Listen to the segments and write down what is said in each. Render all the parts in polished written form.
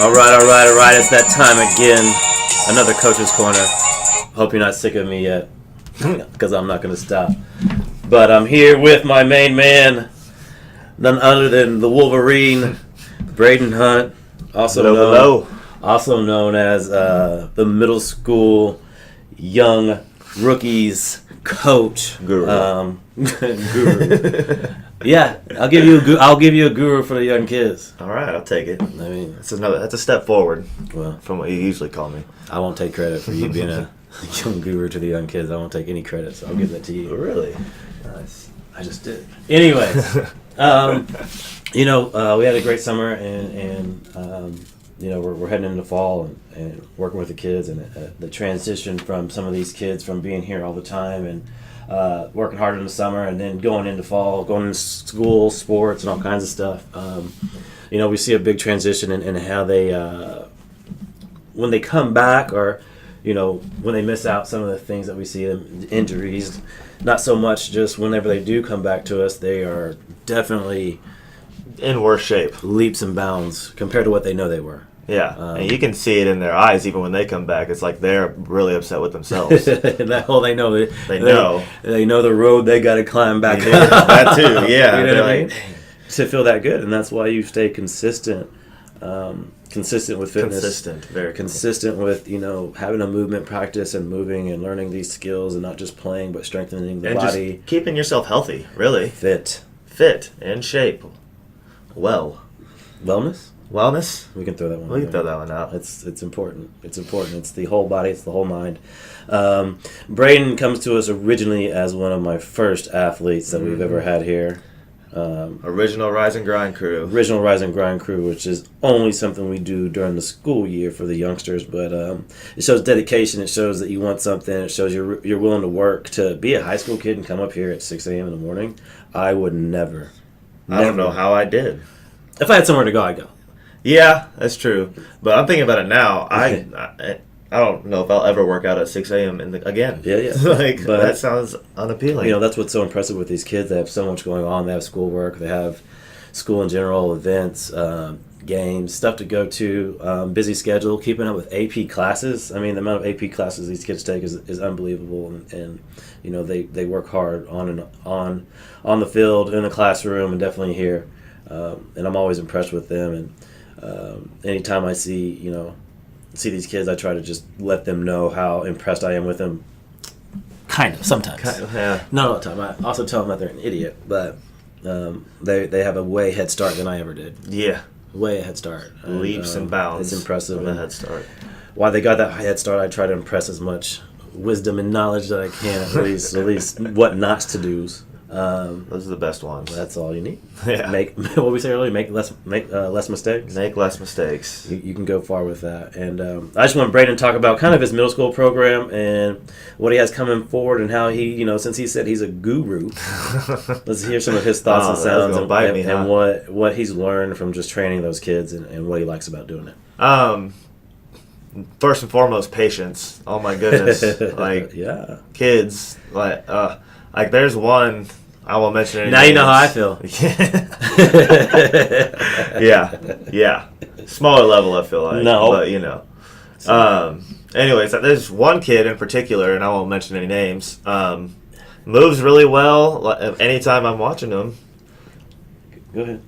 All right. It's that time again. Another Coach's Corner. Hope you're not sick of me yet, because I'm not going to stop. But I'm here with my main man, none other than the Wolverine, Bradon Hunt, also known as the middle school young rookies coach. Guru. Guru. Yeah, I'll give you a guru for the young kids. All right, I'll take it. I mean, that's a step forward. Well, from what you usually call me. I won't take credit for you being a young guru to the young kids. I won't take any credit, so I'll give that to you. Really? Nice. I just did. Anyways, we had a great summer, and we're heading into fall and working with the kids, and the transition from some of these kids from being here all the time and working hard in the summer and then going into fall, going into school, sports, and all kinds of stuff. We see a big transition in how they, when they come back or, when they miss out some of the things that we see, them injuries, not so much just whenever they do come back to us, they are definitely in worse shape. Leaps and bounds compared to what they know they were. Yeah, and you can see it in their eyes even when they come back. It's like they're really upset with themselves. That whole they know the road they got to climb back. That too, yeah. You know what I mean? To feel that good, and that's why you stay consistent. Consistent with fitness. Very consistent with having a movement practice and moving and learning these skills and not just playing but strengthening the body. Just keeping yourself healthy, really. Fit, in shape. Wellness? We can throw that one. We can throw that one out. It's important. It's important. It's the whole body. It's the whole mind. Bradon comes to us originally as one of my first athletes that we've ever had here. Original Rise and Grind crew. Original Rise and Grind crew, which is only something we do during the school year for the youngsters. But it shows dedication. It shows that you want something. It shows you're willing to work. To be a high school kid and come up here at 6 a.m. in the morning, I would never. I don't know how I did. If I had somewhere to go, I'd go. Yeah, that's true. But I'm thinking about it now. I don't know if I'll ever work out at 6 a.m. again. Yeah. But that sounds unappealing. That's what's so impressive with these kids. They have so much going on. They have schoolwork. They have school in general, events, games, stuff to go to, busy schedule, keeping up with AP classes. I mean, the amount of AP classes these kids take is unbelievable. And they work hard on the field, in the classroom, and definitely here. And I'm always impressed with them. And anytime I see these kids, I try to just let them know how impressed I am with them. Kind of, sometimes. Yeah. Not all the time. I also tell them that they're an idiot, but they have a way head start than I ever did. Yeah. Way head start. Leaps and bounds. It's impressive. From the head start. While they got that head start, I try to impress as much wisdom and knowledge that I can, at least what not to do. Those are the best ones. That's all you need. Yeah. Make what we say earlier. Make less mistakes. Make less mistakes. You can go far with that. And I just want Bradon to talk about kind of his middle school program and what he has coming forward and how he, since he said he's a guru, let's hear some of his thoughts and sounds and what he's learned from just training those kids and what he likes about doing it. First and foremost, patience. Oh my goodness! Kids, there's one. I won't mention any names. You know how I feel. Yeah. Smaller level, I feel like. No. But, anyways, there's one kid in particular, and I won't mention any names, moves really well anytime I'm watching him. Go ahead.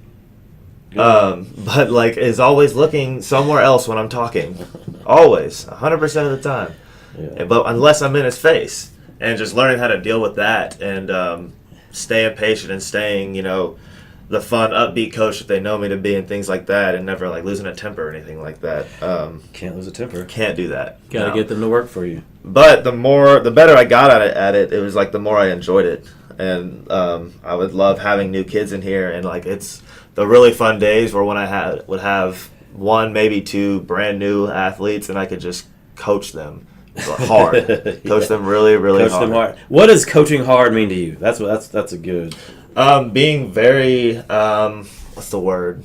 But, is always looking somewhere else when I'm talking. Always. 100% of the time. Yeah. But unless I'm in his face. And just learning how to deal with that and staying patient and staying, the fun, upbeat coach that they know me to be and things like that and never, losing a temper or anything like that. Can't lose a temper. Can't do that. Got to get them to work for you. But the better I got at it, it was, the more I enjoyed it. And I would love having new kids in here. And, it's the really fun days where when I would have one, maybe two brand new athletes and I could just coach them. Hard. Coach them really, really hard. Coach them hard. What does coaching hard mean to you? That's a good. Being very what's the word?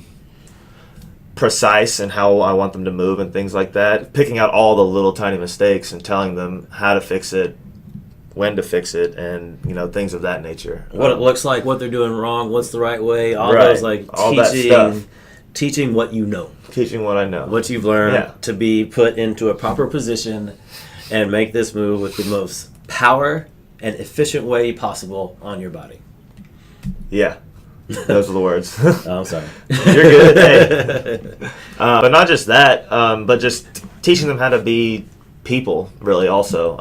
Precise in how I want them to move and things like that. Picking out all the little tiny mistakes and telling them how to fix it, when to fix it, and things of that nature. What it looks like, what they're doing wrong, what's the right way, all right. those all teaching teaching what you know. Teaching what I know. What you've learned to be put into a proper position and make this move with the most power and efficient way possible on your body. Yeah. Those are the words. Oh, I'm sorry. You're good. Hey. But not just that, but just teaching them how to be people, really, also.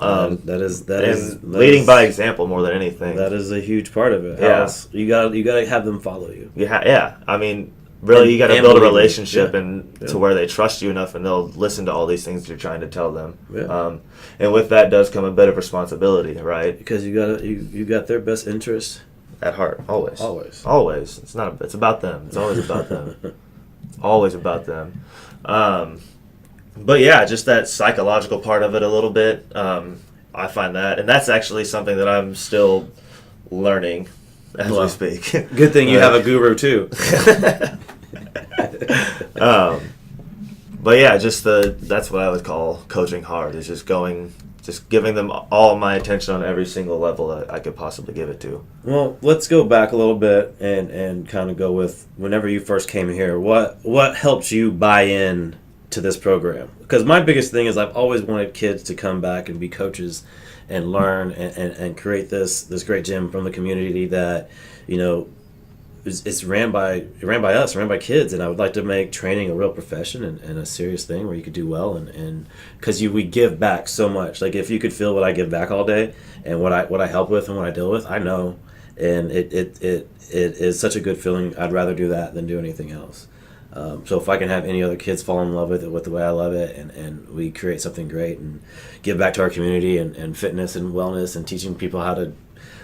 That is leading by example more than anything. That is a huge part of it. Yeah. You gotta have them follow you. Yeah. I mean, really, you got to build a relationship Yeah. to where they trust you enough and they'll listen to all these things you're trying to tell them. Yeah. And with that does come a bit of responsibility, right? Because you got their best interest at heart, always. Always. It's about them. It's always about them. It's always about them. But yeah, just that psychological part of it a little bit. I find that, and that's actually something that I'm still learning as we speak. Good thing you have a guru too. But yeah, that's what I would call coaching hard. Is just giving them all my attention on every single level that I could possibly give it to. Well, let's go back a little bit and kind of go with whenever you first came here. What helped you buy in to this program? Because my biggest thing is I've always wanted kids to come back and be coaches and learn and create this great gym from the community that, you know, it's ran by us, ran by kids, and I would like to make training a real profession and a serious thing where you could do well, and because we give back so much. Like if you could feel what I give back all day and what I help with and what I deal with, I know, and it is such a good feeling. I'd rather do that than do anything else. So if I can have any other kids fall in love with it with the way I love it, and we create something great and give back to our community and fitness and wellness and teaching people how to,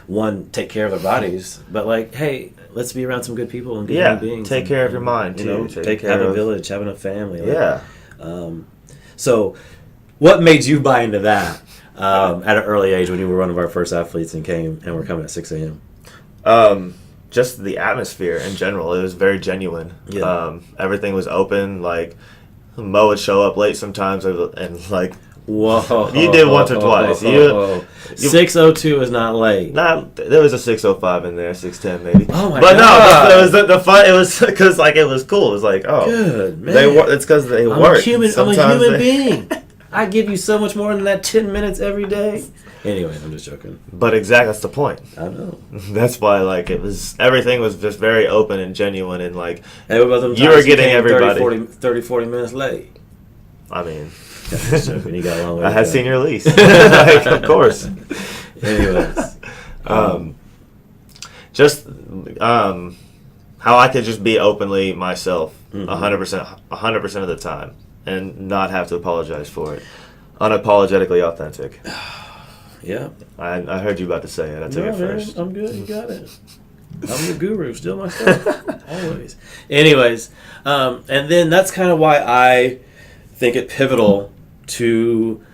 one, take care of their bodies, but like, hey, let's be around some good people and good human beings. Take care of your mind too. You know, have a village, having a family. Yeah. So what made you buy into that at an early age when you were one of our first athletes and we're coming at 6 a.m.? Just the atmosphere in general. It was very genuine. Yeah. Everything was open. Like Mo would show up late sometimes, and like, whoa, you did once or twice. 6:02 is not late. There was a 6:05 in there, 6:10 maybe. Oh my God! God. No, it was the fun. It was because like it was cool. It was like, oh, good man. It's because they work. I'm a human being. I give you so much more than that 10 minutes every day. Anyway, I'm just joking. But exactly, that's the point. I know. That's why, like, everything was just very open and genuine, and like, hey, what about them you were getting everybody 40 minutes late. I mean, joking. You got a long way I to had go. senior lease, like, of course. Anyways, just how I could just be openly myself, 100% of the time, and not have to apologize for it. Unapologetically authentic. Yeah. I heard you about to say it. I took it first. Man, I'm good. You got it. I'm your guru. Still myself. Always. Anyways, and then that's kind of why I think it pivotal to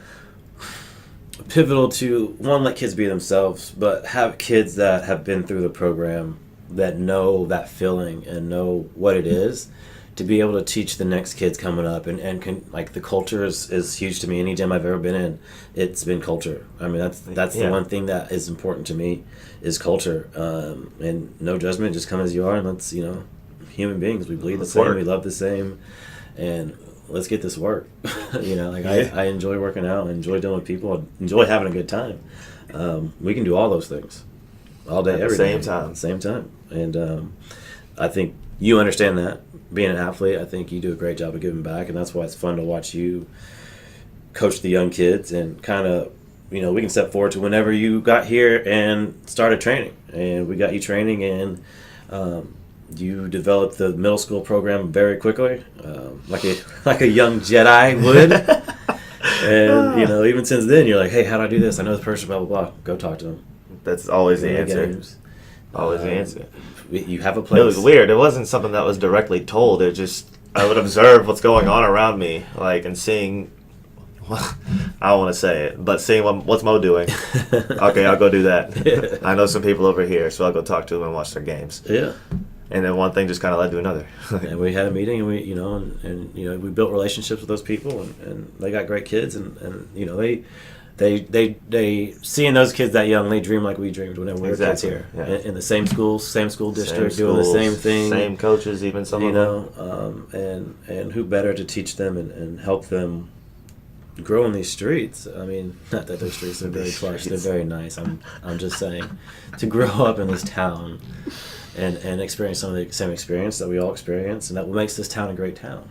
one, let kids be themselves, but have kids that have been through the program that know that feeling and know what it is, to be able to teach the next kids coming up, and can, like, the culture is huge to me. Any gym I've ever been in, it's been culture. I mean, that's the one thing that is important to me is culture. And no judgment, just come as you are, and let's, human beings, we bleed the same, we love the same, and let's get this work. I enjoy working out, I enjoy dealing with people, I enjoy having a good time. We can do all those things all day, every day. Same time. And I think you understand that. Being an athlete, I think you do a great job of giving back, and that's why it's fun to watch you coach the young kids and kind of, we can step forward to whenever you got here and started training. And we got you training, and you developed the middle school program very quickly, like a young Jedi would. And, even since then, you're like, hey, how do I do this? I know this person, blah, blah, blah. Go talk to them. That's always the answer. Games. Always the answer. You have a place. It was weird. It wasn't something that was directly told. It just, I would observe what's going on around me, like, and seeing, I don't want to say it, but seeing what's Mo doing. Okay, I'll go do that. I know some people over here, so I'll go talk to them and watch their games. Yeah. And then one thing just kind of led to another. And we had a meeting, and we, we built relationships with those people, and they got great kids, and they seeing those kids that young, they dream like we dreamed whenever we were kids Exactly, here. yeah. In the same school district, doing the schools, same thing. Same coaches, even some You of them. know, and who better to teach them and help them grow in these streets? I mean, not that those streets are very plush; they're very nice. I'm just saying, to grow up in this town and experience some of the same experience that we all experience, and that what makes this town a great town.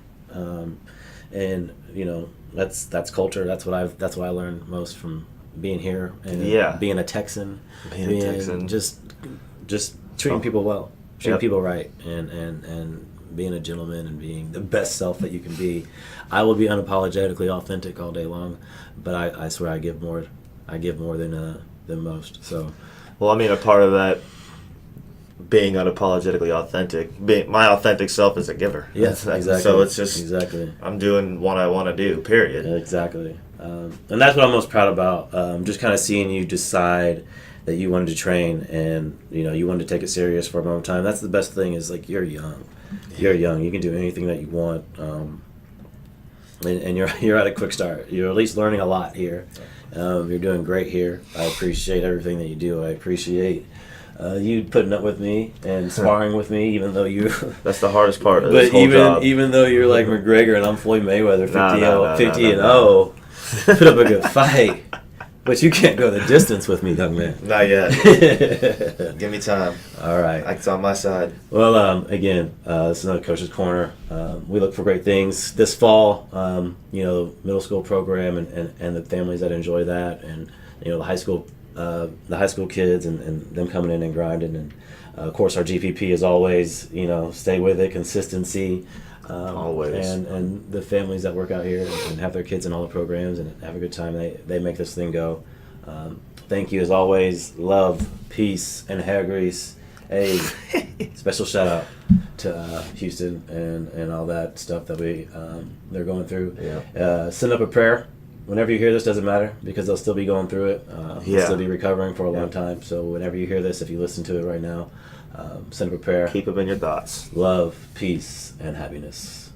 And you know, that's culture. That's what I learned most from being here and being a Texan, just treating people well, treating people right, and being a gentleman and being the best self that you can be. I will be unapologetically authentic all day long, but I swear I give more than most. So, well, I mean, a part of that being unapologetically authentic, my authentic self is a giver. Yes, exactly. So it's just exactly. I'm doing what I want to do. Period. Exactly. And that's what I'm most proud about. Just kind of seeing you decide that you wanted to train and you wanted to take it serious for a moment of time. That's the best thing. Is like you're young. You're young. You can do anything that you want. And you're at a quick start. You're at least learning a lot here. You're doing great here. I appreciate everything that you do. I appreciate you putting up with me and sparring with me, even though you. That's the hardest part of this whole job. Even though you're like McGregor and I'm Floyd Mayweather, 50-0, put up a good fight. But you can't go the distance with me, young man. Not yet. Give me time. All right. It's on my side. Well, again, this is another Coach's Corner. We look for great things this fall. Middle school program and the families that enjoy that, and the high school kids and them coming in and grinding, and of course our GPP is always stay with it, consistency. Always. And the families that work out here and have their kids in all the programs and have a good time, they make this thing go. Thank you as always. Love, peace, and hair grease. Hey, special shout out to Houston and all that stuff that they're going through. Yeah. Send up a prayer. Whenever you hear this, doesn't matter because they'll still be going through it. They'll still be recovering for a long time. So whenever you hear this, if you listen to it right now, send up a prayer. Keep them in your thoughts. Love, peace, and happiness.